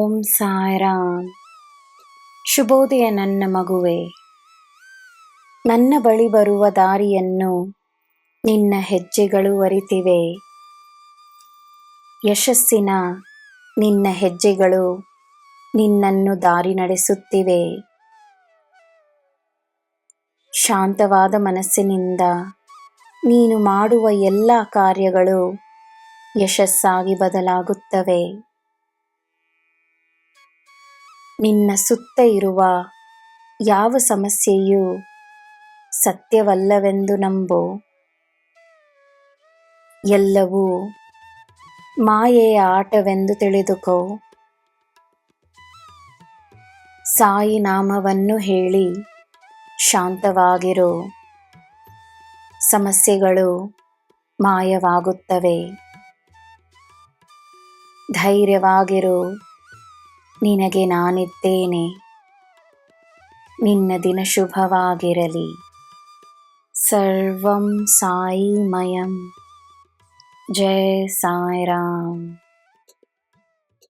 ಓಂ ಸಾಯಿರಾಮ್. ಶುಭೋದಯ ನನ್ನ ಮಗುವೆ. ನನ್ನ ಬಳಿ ಬರುವ ದಾರಿಯನ್ನು ನಿನ್ನ ಹೆಜ್ಜೆಗಳು ಅರಿತಿವೆ. ಯಶಸ್ಸಿನ ನಿನ್ನ ಹೆಜ್ಜೆಗಳು ನಿನ್ನನ್ನು ದಾರಿ ನಡೆಸುತ್ತಿವೆ. ಶಾಂತವಾದ ಮನಸ್ಸಿನಿಂದ ನೀನು ಮಾಡುವ ಎಲ್ಲ ಕಾರ್ಯಗಳು ಯಶಸ್ಸಾಗಿ ಬದಲಾಗುತ್ತವೆ. ನಿನ್ನ ಸುತ್ತ ಇರುವ ಯಾವ ಸಮಸ್ಯೆಯೂ ಸತ್ಯವಲ್ಲವೆಂದು ನಂಬು. ಎಲ್ಲವೂ ಮಾಯೆಯ ಆಟವೆಂದು ತಿಳಿದುಕೋ. ಸಾಯಿ ನಾಮವನ್ನು ಹೇಳಿ ಶಾಂತವಾಗಿರು. ಸಮಸ್ಯೆಗಳು ಮಾಯವಾಗುತ್ತವೆ. ಧೈರ್ಯವಾಗಿರು. ನಿನಗೆ ನಾನಿದ್ದೇನೆ. ನಿನ್ನ ದಿನ ಶುಭವಾಗಿರಲಿ. ಸರ್ವಂ ಸಾಯಿಮಯಂ. ಜೈ ಸಾಯಿರಾಮ್.